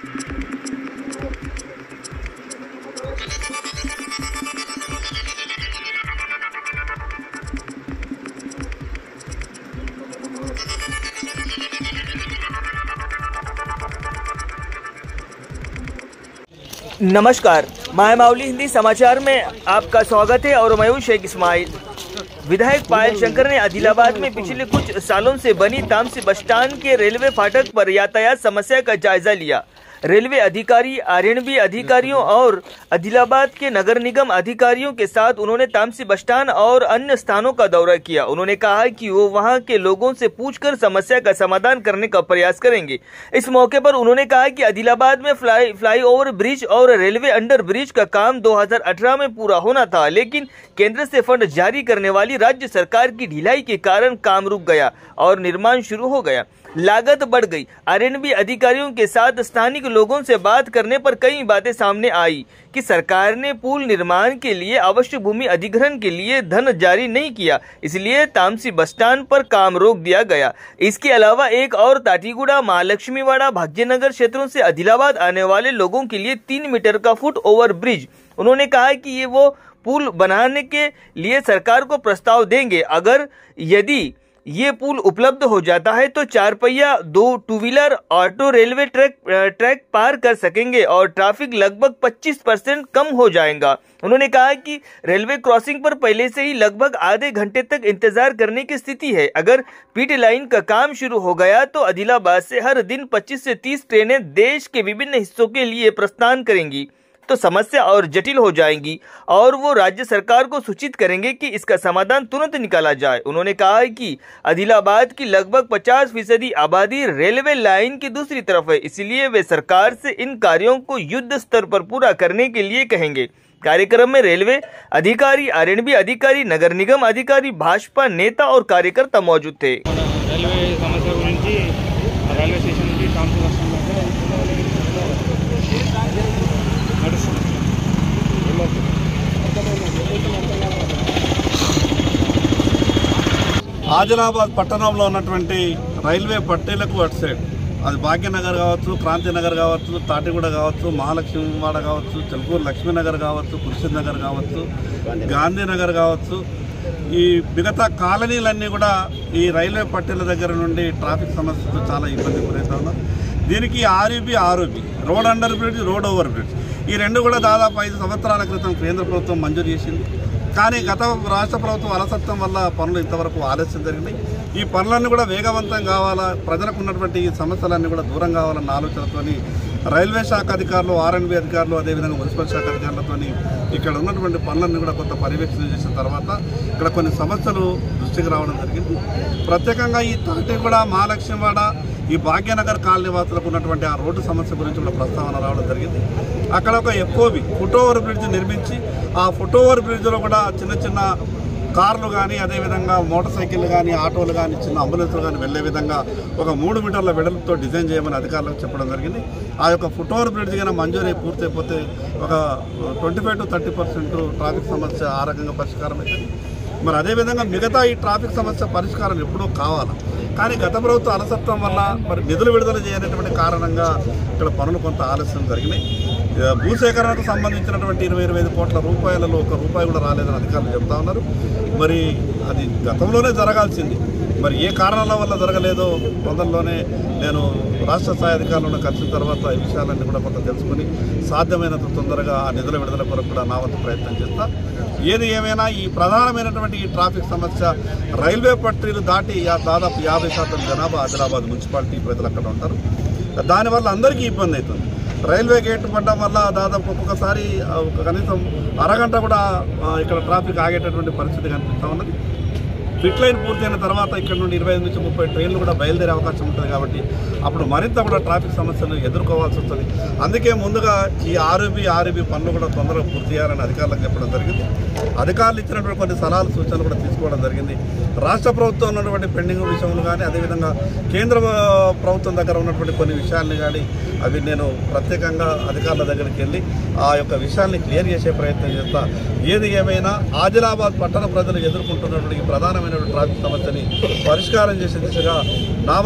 नमस्कार, मायामावली हिंदी समाचार में आपका स्वागत है और मैं हूं शेख इस्माइल। विधायक पायल शंकर ने आदिलाबाद में पिछले कुछ सालों से बनी तामसी बस स्टैंड के रेलवे फाटक पर यातायात समस्या का जायजा लिया। रेलवे अधिकारी, आरएनबी अधिकारियों और आदिलाबाद के नगर निगम अधिकारियों के साथ उन्होंने तामसी बस स्टैंड और अन्य स्थानों का दौरा किया। उन्होंने कहा कि वो वहां के लोगों से पूछकर समस्या का समाधान करने का प्रयास करेंगे। इस मौके पर उन्होंने कहा कि आदिलाबाद में फ्लाईओवर ब्रिज और रेलवे अंडर ब्रिज का काम 2018 में पूरा होना था, लेकिन केंद्र से फंड जारी करने वाली राज्य सरकार की ढिलाई के कारण काम रुक गया और निर्माण शुरू हो गया। लागत बढ़ गई। आरएनबी अधिकारियों के साथ स्थानिक लोगों से बात करने पर कई बातें सामने आई कि सरकार ने पुल निर्माण के लिए आवश्यक भूमि अधिग्रहण के लिए धन जारी नहीं किया, इसलिए तामसी बस स्टैंड पर काम रोक दिया गया। इसके अलावा एक और ताटीगुड़ा, महालक्ष्मीवाड़ा, भाग्यनगर क्षेत्रों से आदिलाबाद आने वाले लोगों के लिए 3 मीटर का फुट ओवर ब्रिज। उन्होंने कहा कि ये वो पुल बनाने के लिए सरकार को प्रस्ताव देंगे। अगर यदि ये पुल उपलब्ध हो जाता है तो 4 पहिया, 2 two wheeler, auto, railway track पार कर सकेंगे और ट्रैफिक लगभग 25% कम हो जाएगा। उन्होंने कहा कि रेलवे क्रॉसिंग पर पहले से ही लगभग आधे घंटे तक इंतजार करने की स्थिति है। अगर पीटी लाइन का काम शुरू हो गया तो आदिलाबाद से हर दिन 25 से 30 ट्रेनें देश के विभिन्न हिस्सों के लिए प्रस्थान करेंगी, तो समस्या और जटिल हो जाएगी और वो राज्य सरकार को सूचित करेंगे कि इसका समाधान तुरंत निकाला जाए। उन्होंने कहा कि आदिलाबाद की लगभग 50% आबादी रेलवे लाइन की दूसरी तरफ है, इसलिए वे सरकार से इन कार्यों को युद्ध स्तर पर पूरा करने के लिए कहेंगे। कार्यक्रम में रेलवे अधिकारी, आरएनबी अधिकारी, नगर निगम अधिकारी, भाजपा नेता और कार्यकर्ता मौजूद थे। रेलवे समस्या गुरिंची రైల్వే స్టేషన్ నుంచి తామసి బస్ ఆదిలాబాద్ పట్టణంలో ఉన్నటువంటి రైల్వే పట్టీలకు అటు సైడ్ అది భాగ్యనగర్ కావచ్చు, క్రాంతినగర్ కావచ్చు, తాటిగూడ కావచ్చు, మహాలక్ష్మీవాడ కావచ్చు, చెల్కూరు లక్ష్మీనగర్ కావచ్చు, కుర్షిద్ నగర్ కావచ్చు, గాంధీనగర్ కావచ్చు, ఈ మిగతా కాలనీలన్నీ కూడా ఈ రైల్వే పట్టీల దగ్గర నుండి ట్రాఫిక్ సమస్యతో చాలా ఇబ్బంది గురవుతా ఉన్నారు. దీనికి RUB road under bridge, road over bridge ఈ రెండు కూడా దాదాపు 5 సంవత్సరాల క్రితం కేంద్ర ప్రభుత్వం మంజూరు చేసింది. కానీ గత రాష్ట్ర ప్రభుత్వం అలసత్వం వల్ల పనులు ఇంతవరకు ఆలస్యం జరిగినాయి. ఈ పనులన్నీ కూడా వేగవంతం కావాలా, ప్రజలకు ఉన్నటువంటి ఈ సమస్యలన్నీ కూడా దూరం కావాలన్న ఆలోచనతోని రైల్వే శాఖ అధికారులు, ఆర్ఎన్బి అధికారులు, అదేవిధంగా మున్సిపల్ శాఖ అధికారులతో ఇక్కడ ఉన్నటువంటి పనులన్నీ కూడా కొంత పర్యవేక్షణ చేసిన తర్వాత ఇక్కడ కొన్ని సమస్యలు దృష్టికి రావడం జరిగింది. ప్రత్యేకంగా ఈ తాటిగూడ, మహాలక్ష్మీవాడ, ఈ భాగ్యనగర్ కాలనీ వాసులకు ఉన్నటువంటి ఆ రోడ్డు సమస్య గురించి కూడా ప్రస్తావన రావడం జరిగింది. అక్కడ ఒక ఎఫ్ఓబి ఫుట్ ఓవర్ బ్రిడ్జ్ నిర్మించి ఆ ఫుట్ ఓవర్ బ్రిడ్జ్లో కూడా చిన్న చిన్న కార్లు కానీ, అదేవిధంగా మోటార్ సైకిళ్ళు కానీ, ఆటోలు కానీ, చిన్న అంబులెన్స్లు కానీ వెళ్లే విధంగా ఒక 3 మీటర్ల వెడల్పుతో డిజైన్ చేయమని అధికారులకు చెప్పడం జరిగింది. ఆ యొక్క ఫుట్ ఓవర్ బ్రిడ్జ్ కన్నా మంజూరు పూర్తయిపోతే ఒక 25 to 30% ట్రాఫిక్ సమస్య ఆ రకంగా పరిష్కారం అవుతుంది. మరి అదేవిధంగా మిగతా ఈ ట్రాఫిక్ సమస్య పరిష్కారం ఎప్పుడూ కావాలి. కానీ గత ప్రభుత్వ అలసత్వం వల్ల మరి నిధులు విడుదల చేయనటువంటి కారణంగా ఇక్కడ పనులు కొంత ఆలస్యం జరిగినాయి. భూసేకరణకు సంబంధించినటువంటి 20-25 కోట్ల రూపాయలలో 1 రూపాయి కూడా రాలేదని అధికారులు చెప్తా ఉన్నారు. మరి అది గతంలోనే జరగాల్సింది. మరి ఏ కారణాల వల్ల జరగలేదో తొందరలోనే నేను రాష్ట్ర స్థాయి అధికారులను కలిసిన తర్వాత ఈ విషయాలన్నీ కూడా కొంత తెలుసుకుని సాధ్యమైనంత తొందరగా ఆ నిధుల విడుదల కొరకు కూడా నా వంతు ప్రయత్నం చేస్తా. ఏది ఏమైనా ఈ ప్రధానమైనటువంటి ఈ ట్రాఫిక్ సమస్య రైల్వే పట్టీలు దాటి దాదాపు 50% జనాభా ఆదిలాబాద్ మున్సిపాలిటీ ప్రజలు అక్కడ ఉంటారు. దానివల్ల అందరికీ ఇబ్బంది అవుతుంది. రైల్వే గేట్ పడడం వల్ల దాదాపు ఒక్కొక్కసారి కనీసం అరగంట కూడా ఇక్కడ ట్రాఫిక్ ఆగేటటువంటి పరిస్థితి కనిపిస్తూ ఉన్నది. ఫిట్ లైన్ పూర్తయిన తర్వాత ఇక్కడ నుండి 25 నుంచి 30 ట్రైన్లు కూడా బయలుదేరే అవకాశం ఉంటుంది. కాబట్టి అప్పుడు మరింత కూడా ట్రాఫిక్ సమస్యలు ఎదుర్కోవాల్సి వస్తుంది. అందుకే ముందుగా ఈ ఆర్యూబీ పనులు కూడా తొందరగా పూర్తి చేయాలని అధికారులకు చెప్పడం జరిగింది. అధికారులు ఇచ్చినటువంటి కొన్ని సలహాలు, సూచనలు కూడా తీసుకోవడం జరిగింది. రాష్ట్ర ప్రభుత్వం ఉన్నటువంటి పెండింగ్ విషయాలు కానీ, అదేవిధంగా కేంద్ర ప్రభుత్వం దగ్గర ఉన్నటువంటి కొన్ని విషయాలను కానీ అవి నేను ప్రత్యేకంగా అధికారుల దగ్గరికి వెళ్ళి ఆ యొక్క విషయాల్ని క్లియర్ చేసే ప్రయత్నం చేస్తా. ఏది ఏమైనా ఆదిలాబాద్ పట్టణ ప్రజలు ఎదుర్కొంటున్నటువంటి ప్రధానమైన ట్రాఫిక్ సమస్యని పరిష్కారం చేసే దిశగా నా